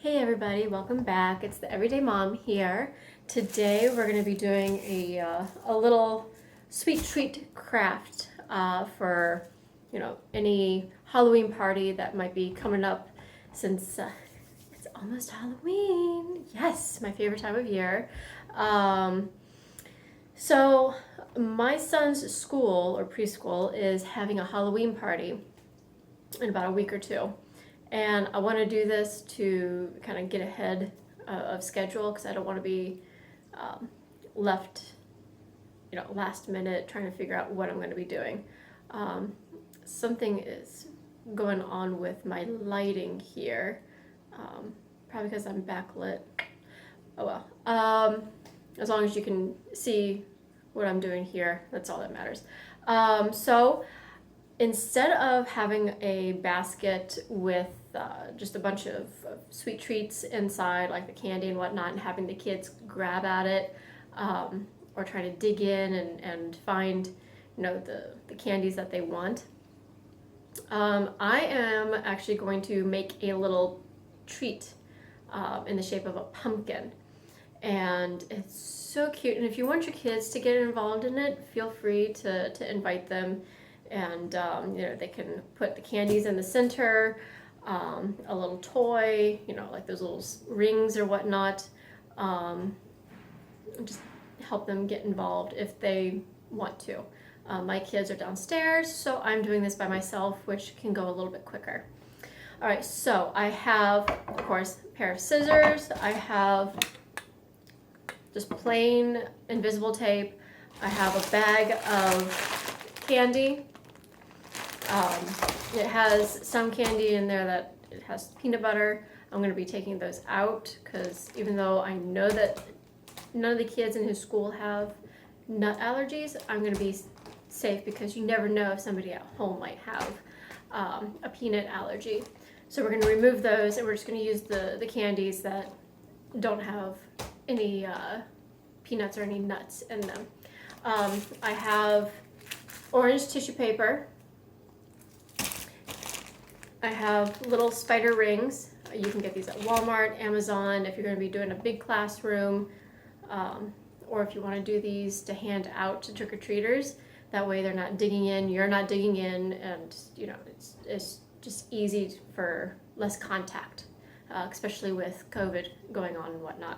Hey everybody, welcome back. It's the Everyday Mom here. Today we're going to be doing a little sweet treat craft for any Halloween party that might be coming up since it's almost Halloween. Yes, my favorite time of year. So my son's school or preschool is having a Halloween party in about a week or two. And I want to do this to kind of get ahead of schedule because I don't want to be left, last minute trying to figure out what I'm going to be doing. Something is going on with my lighting here, probably because I'm backlit. Oh well. As long as you can see what I'm doing here, that's all that matters. So instead of having a basket with just a bunch of sweet treats inside, like the candy and whatnot, and having the kids grab at it or trying to dig in and find, the candies that they want, I am actually going to make a little treat in the shape of a pumpkin. And it's so cute. And if you want your kids to get involved in it, feel free to invite them. And they can put the candies in the center, a little toy, like those little rings or whatnot. Just help them get involved if they want to. My kids are downstairs, so I'm doing this by myself, which can go a little bit quicker. All right, so I have, of course, a pair of scissors. I have just plain invisible tape. I have a bag of candy. It has some candy in there that it has peanut butter. I'm going to be taking those out because even though I know that none of the kids in his school have nut allergies, I'm going to be safe because you never know if somebody at home might have a peanut allergy. So we're going to remove those and we're just going to use the candies that don't have any peanuts or any nuts in them. I have orange tissue paper. I have little spider rings. You can get these at Walmart, Amazon, if you're going to be doing a big classroom, or if you want to do these to hand out to trick-or-treaters. That way they're not digging in, you're not digging in, and it's just easy for less contact, especially with COVID going on and whatnot.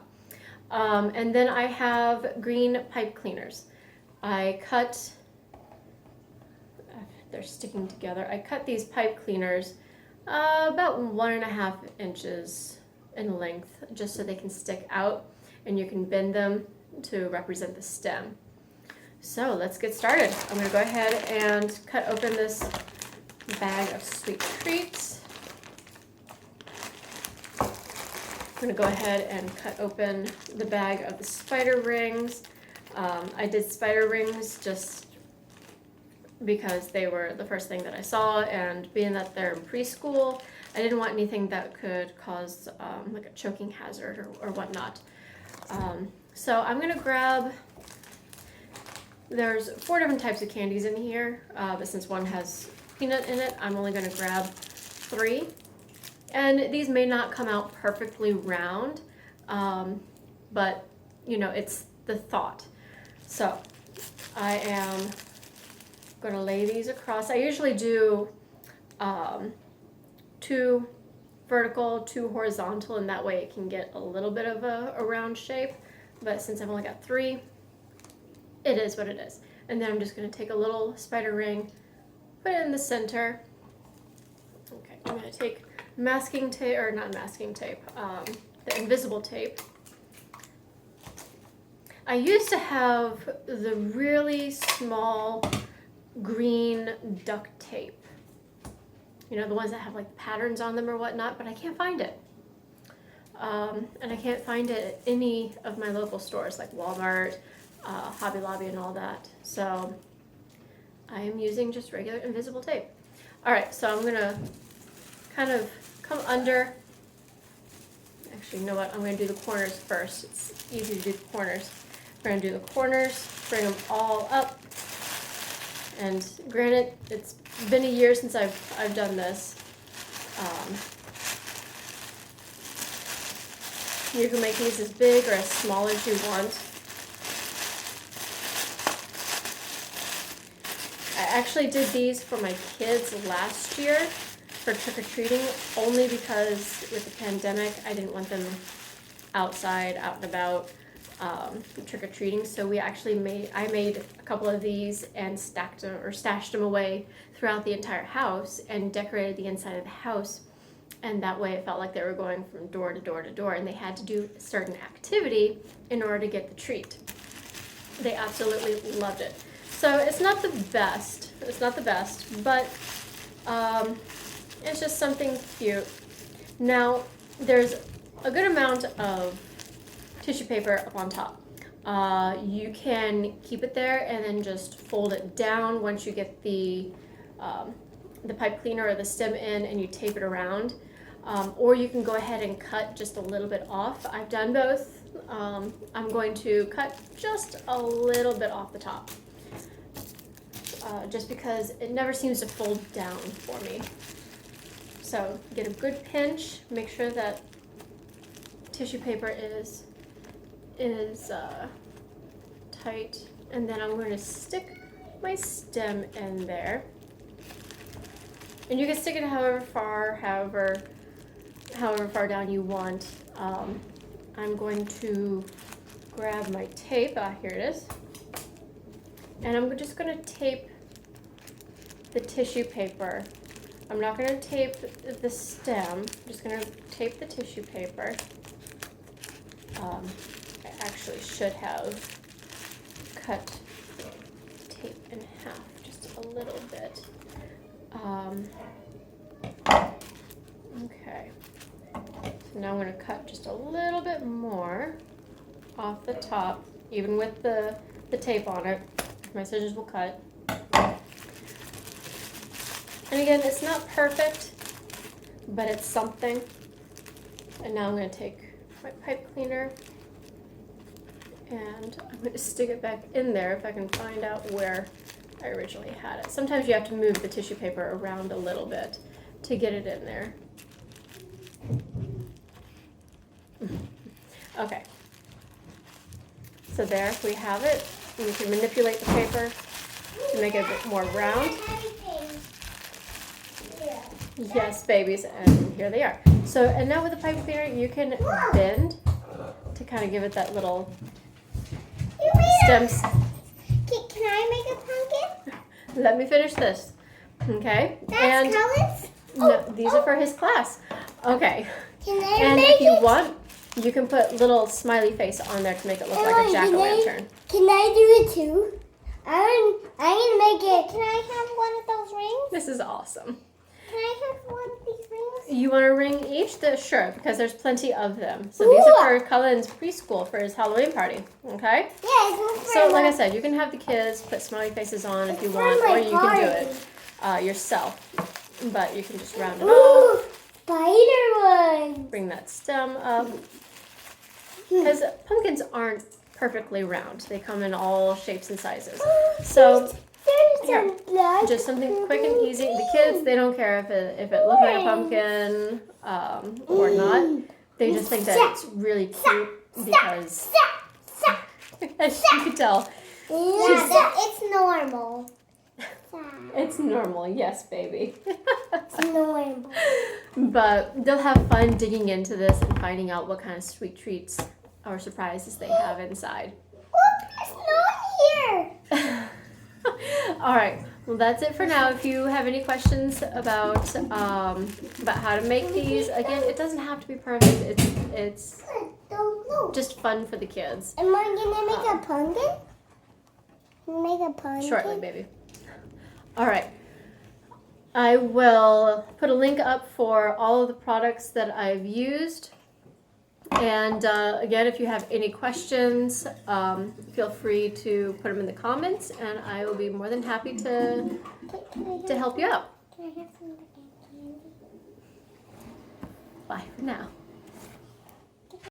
And then I have green pipe cleaners. They're sticking together. I cut these pipe cleaners about 1.5 inches in length, just so they can stick out and you can bend them to represent the stem. So let's get started. I'm going to go ahead and cut open this bag of sweet treats. I'm going to go ahead and cut open the bag of the spider rings. I did spider rings just because they were the first thing that I saw, and being that they're in preschool, I didn't want anything that could cause like a choking hazard or whatnot. So I'm going to grab, there's 4 different types of candies in here, but since one has peanut in it, I'm only going to grab 3. And these may not come out perfectly round, but it's the thought. So I am going to lay these across. I usually do 2 vertical, 2 horizontal, and that way it can get a little bit of a round shape. But since I've only got 3, it is what it is. And then I'm just going to take a little spider ring, put it in the center. Okay, I'm going to take masking tape, or not masking tape, the invisible tape. I used to have the really small green duct tape, the ones that have like patterns on them or whatnot, but I can't find it. And I can't find it at any of my local stores like Walmart, Hobby Lobby, and all that. So I am using just regular invisible tape. All right, so I'm gonna kind of come under. Actually, you know what? I'm gonna do the corners first. It's easy to do the corners. We're gonna do the corners, bring them all up. And granted, it's been a year since I've done this. You can make these as big or as small as you want. I actually did these for my kids last year for trick-or-treating, only because with the pandemic, I didn't want them outside, out and about, trick-or-treating. So I made a couple of these and stashed them away throughout the entire house and decorated the inside of the house. And that way it felt like they were going from door to door to door, and they had to do a certain activity in order to get the treat. They absolutely loved it. So it's not the best, but it's just something cute. Now, there's a good amount of tissue paper up on top. You can keep it there and then just fold it down once you get the pipe cleaner or the stem in, and you tape it around. Or you can go ahead and cut just a little bit off. I've done both. I'm going to cut just a little bit off the top. Just because it never seems to fold down for me. So get a good pinch, make sure that tissue paper is tight, and then I'm going to stick my stem in there. And you can stick it however far down you want. I'm going to grab my tape. Here it is. And I'm just going to tape the tissue paper. I'm not going to tape the stem. I'm just going to tape the tissue paper. I actually should have cut the tape in half just a little bit. Okay. So now I'm going to cut just a little bit more off the top, even with the tape on it. My scissors will cut. And again, it's not perfect, but it's something. And now I'm going to take my pipe cleaner and I'm going to stick it back in there if I can find out where I originally had it. Sometimes you have to move the tissue paper around a little bit to get it in there. Okay. So there we have it. And you can manipulate the paper to make it a bit more round. Yes, babies, and here they are. So, and now with the pipe cleaner, you can bend to kind of give it that little stems. Can I make a pumpkin? Let me finish this. Okay. That's Cullen's? No, these are for his class. Okay. Can I And make if you it? want, you can put little smiley face on there to make it look like a jack-o'-lantern. Can I do it too? I'm gonna make it. Can I have one of those rings? This is awesome. Can I have one of these rings? You want a ring each? Sure, because there's plenty of them. So these are for Cullen's preschool for his Halloween party. Okay? Yeah, it's So like I said, you can have the kids put smiley faces on if you want, or you can do it yourself. But you can just round it off. Spider one. Bring that stem up. Because pumpkins aren't perfectly round. They come in all shapes and sizes. So here, just something quick and easy. The kids, they don't care if it looks like a pumpkin or not. They just think that it's really cute because, as you can tell, it's normal. it's normal. Yes, baby. It's normal. But they'll have fun digging into this and finding out what kind of sweet treats or surprises they have inside. It's not here. All right. Well, that's it for now. If you have any questions about how to make these, again, it doesn't have to be perfect. It's just fun for the kids. Am I gonna make a pumpkin? Make a pumpkin. Shortly, baby. All right. I will put a link up for all of the products that I've used. And again, if you have any questions, feel free to put them in the comments, and I will be more than happy to help you out. Can I have some candy? Bye for now.